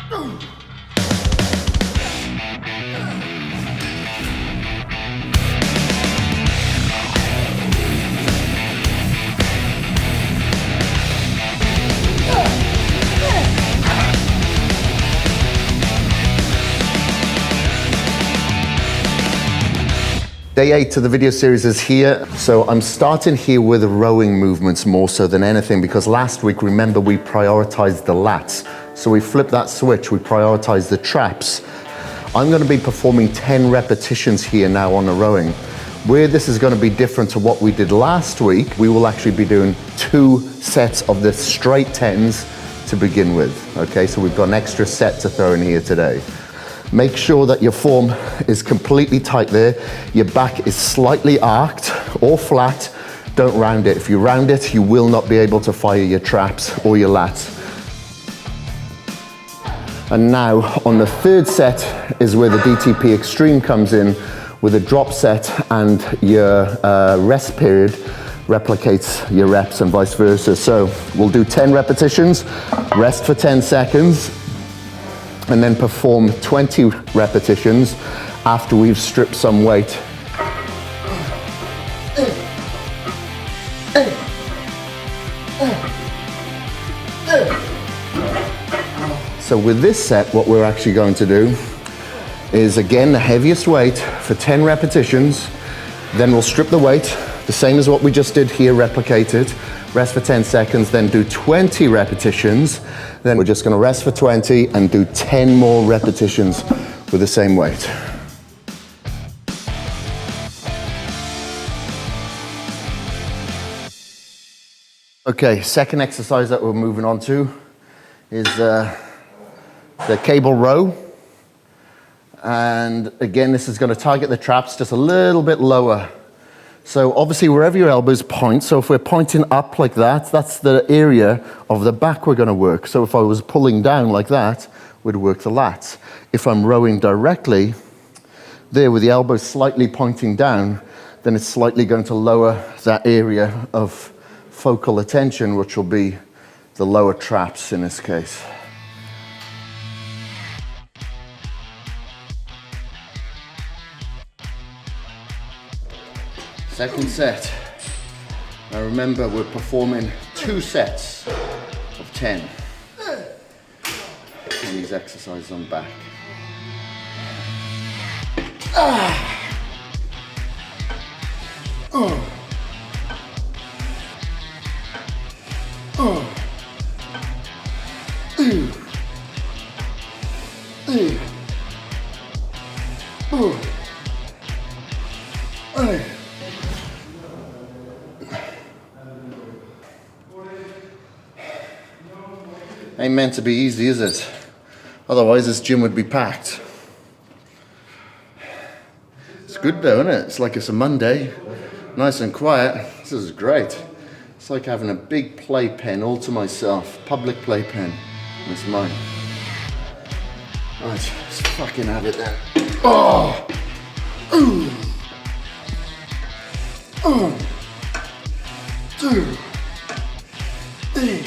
Day 8 of the video series is here. So I'm starting here with the rowing movements more so than anything, because last week, remember, we prioritized the lats. So we flipped that switch, we prioritized the traps. I'm gonna be performing 10 repetitions here now on the rowing. Where this is gonna be different to what we did last week, we will actually be doing 2 sets of the straight 10s to begin with. Okay, so we've got an extra set to throw in here today. Make sure that your form is completely tight there. Your back is slightly arched or flat. Don't round it. If you round it, you will not be able to fire your traps or your lats. And now on the 3rd set is where the DTP Extreme comes in with a drop set, and your rest period replicates your reps and vice versa. So we'll do 10 repetitions, rest for 10 seconds, and then perform 20 repetitions after we've stripped some weight. So with this set, what we're actually going to do is, again, the heaviest weight for 10 repetitions. Then we'll strip the weight, the same as what we just did here, replicated. Rest for 10 seconds, then do 20 repetitions. Then we're just gonna rest for 20 and do 10 more repetitions with the same weight. Okay, second exercise that we're moving on to is the cable row. And again, this is gonna target the traps just a little bit lower. So obviously wherever your elbows point, so if we're pointing up like that, that's the area of the back we're gonna work. So if I was pulling down like that, we'd work the lats. If I'm rowing directly, there with the elbows slightly pointing down, then it's slightly going to lower that area of focal attention, which will be the lower traps in this case. Second set. Now remember, we're performing 2 sets of 10. And these exercises on back. Ain't meant to be easy, is it? Otherwise this gym would be packed. It's good though, isn't it? It's like it's a Monday, nice and quiet. This is great. It's like having a big playpen all to myself, public playpen. It's mine. Right, let's fucking have it then. Oh! Ooh! 1, 2, 3.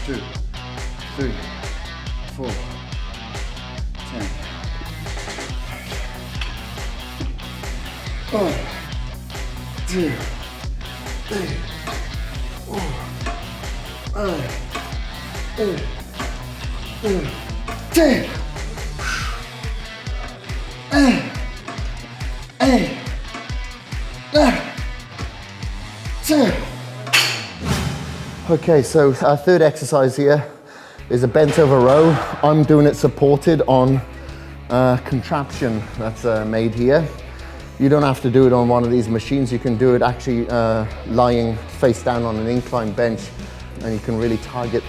Two, 3, 4, 10. 1, 2, 3, 4, 10. Okay, so our third exercise here is a bent over row. I'm doing it supported on a contraption that's made here. You don't have to do it on one of these machines. You can do it actually lying face down on an incline bench, and you can really target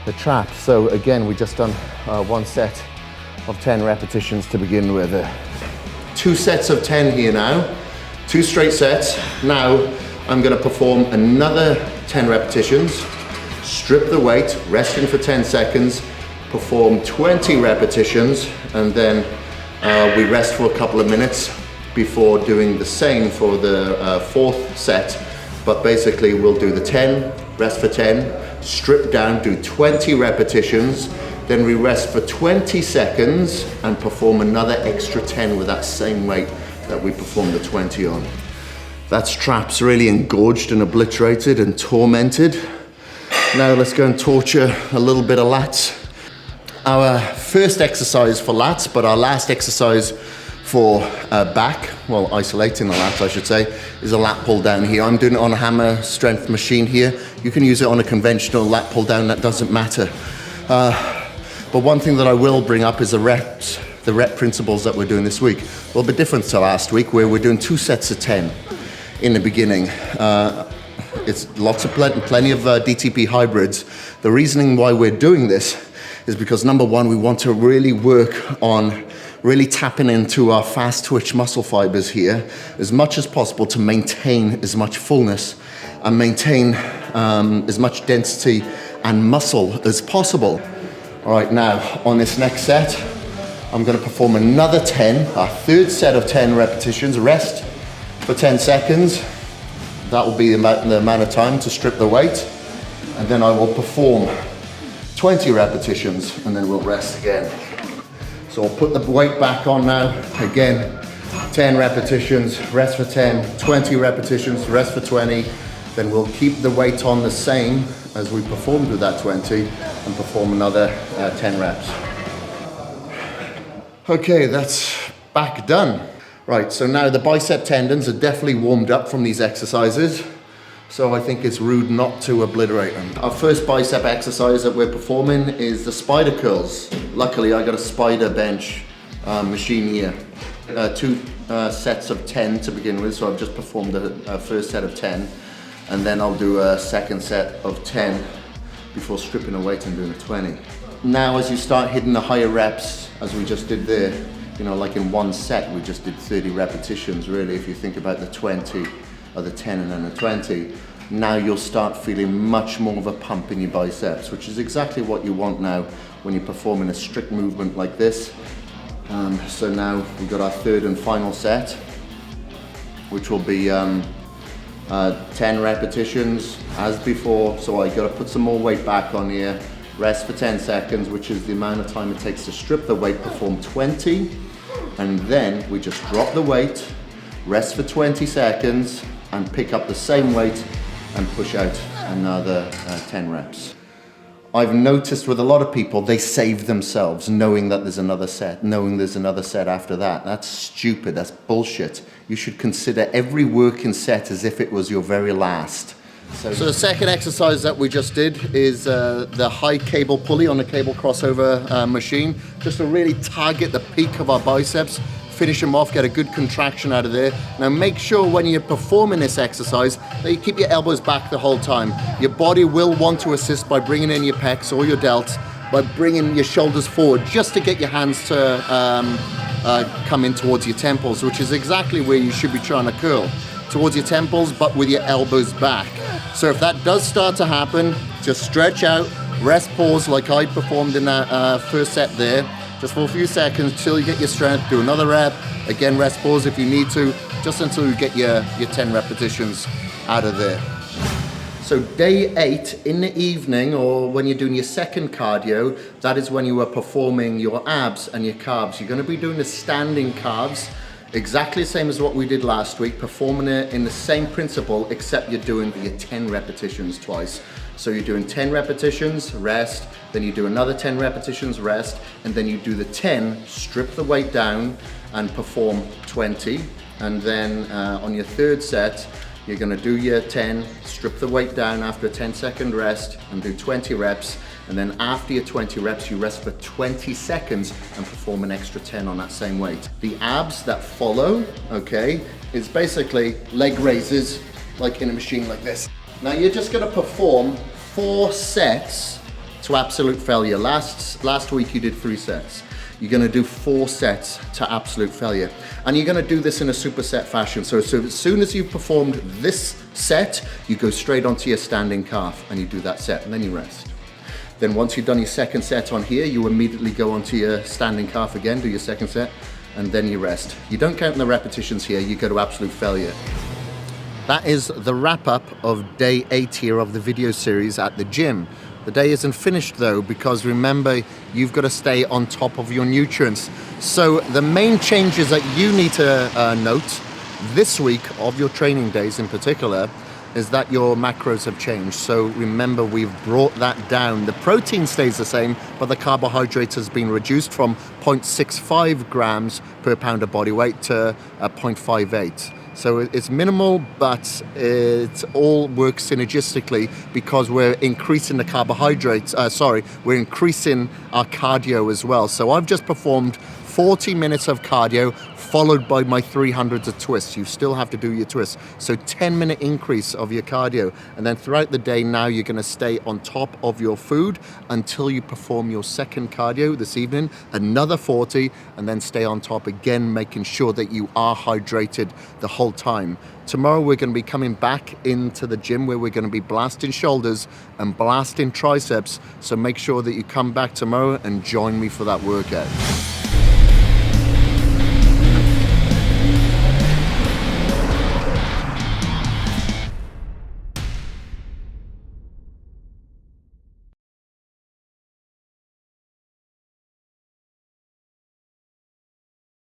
the trap. So again, we just done 1 set of 10 repetitions to begin with. 2 sets of 10 here now, 2 straight sets. Now I'm gonna perform another 10 repetitions, strip the weight, resting for 10 seconds, perform 20 repetitions, and then we rest for a couple of minutes, before doing the same for the fourth set. But basically we'll do the 10, rest for 10, strip down, do 20 repetitions, then we rest for 20 seconds and perform another extra 10 with that same weight that we performed the 20 on. That's traps really engorged and obliterated and tormented. Now let's go and torture a little bit of lats. Our first exercise for lats, but our last exercise for back, well, isolating the lats I should say, is a lat pull down here. I'm doing it on a hammer strength machine here. You can use it on a conventional lat pull down, that doesn't matter. But one thing that I will bring up is the rep principles that we're doing this week. A little bit different to last week where we're doing 2 sets of 10 in the beginning. It's plenty of DTP hybrids. The reasoning why we're doing this is because number one, we want to really work on really tapping into our fast twitch muscle fibers here as much as possible to maintain as much fullness and maintain as much density and muscle as possible. All right, now on this next set, I'm gonna perform another 10, our third set of 10 repetitions, rest for 10 seconds. That will be the amount of time to strip the weight. And then I will perform 20 repetitions and then we'll rest again. So I'll put the weight back on now. Again, 10 repetitions, rest for 10, 20 repetitions, rest for 20. Then we'll keep the weight on the same as we performed with that 20 and perform another 10 reps. Okay, that's back done. Right, so now the bicep tendons are definitely warmed up from these exercises. So I think it's rude not to obliterate them. Our first bicep exercise that we're performing is the spider curls. Luckily, I got a spider bench machine here. 2 sets of 10 to begin with, so I've just performed the first set of 10. And then I'll do a second set of 10 before stripping the weight and doing a 20. Now, as you start hitting the higher reps, as we just did there, you know, like in one set, we just did 30 repetitions, really, if you think about the 20, or the 10 and then the 20, now you'll start feeling much more of a pump in your biceps, which is exactly what you want now when you're performing a strict movement like this. So now we've got our third and final set, which will be 10 repetitions as before. So I gotta put some more weight back on here, rest for 10 seconds, which is the amount of time it takes to strip the weight, perform 20, and then we just drop the weight, rest for 20 seconds, and pick up the same weight and push out another 10 reps. I've noticed with a lot of people, they save themselves knowing that there's another set, knowing there's another set after that. That's stupid, that's bullshit. You should consider every working set as if it was your very last. So the second exercise that we just did is the high cable pulley on the cable crossover machine, just to really target the peak of our biceps, finish them off, get a good contraction out of there. Now make sure when you're performing this exercise that you keep your elbows back the whole time. Your body will want to assist by bringing in your pecs or your delts, by bringing your shoulders forward just to get your hands to come in towards your temples, which is exactly where you should be trying to curl, towards your temples, but with your elbows back. So if that does start to happen, just stretch out, rest, pause like I performed in that first set there, just for a few seconds till you get your strength, do another rep, again rest, pause if you need to, just until you get your 10 repetitions out of there. So day 8 in the evening, or when you're doing your second cardio, that is when you are performing your abs and your calves. You're gonna be doing the standing calves, exactly the same as what we did last week, performing it in the same principle, except you're doing your 10 repetitions twice. So you're doing 10 repetitions, rest, then you do another 10 repetitions, rest, and then you do the 10, strip the weight down and perform 20. And then on your third set, you're gonna do your 10, strip the weight down after a 10-second rest and do 20 reps. And then after your 20 reps, you rest for 20 seconds and perform an extra 10 on that same weight. The abs that follow, okay, is basically leg raises, like in a machine like this. Now you're just gonna perform 4 sets to absolute failure. Last week you did 3 sets. You're gonna do 4 sets to absolute failure. And you're gonna do this in a superset fashion. So as soon as you've performed this set, you go straight onto your standing calf and you do that set and then you rest. Then once you've done your second set on here, you immediately go onto your standing calf again, do your second set, and then you rest. You don't count in the repetitions here, you go to absolute failure. That is the wrap up of day 8 here of the video series at the gym. The day isn't finished though, because remember, you've got to stay on top of your nutrients. So the main changes that you need to note this week of your training days in particular is that your macros have changed. So remember, we've brought that down. The protein stays the same, but the carbohydrates has been reduced from 0.65 grams per pound of body weight to 0.58. So it's minimal, but it all works synergistically because we're increasing the carbohydrates, we're increasing our cardio as well. So I've just performed 40 minutes of cardio followed by my 300s of twists. You still have to do your twists. So 10-minute increase of your cardio. And then throughout the day now, you're gonna stay on top of your food until you perform your second cardio this evening, another 40, and then stay on top again, making sure that you are hydrated the whole time. Tomorrow we're going to be coming back into the gym where we're going to be blasting shoulders and blasting triceps. So make sure that you come back tomorrow and join me for that workout.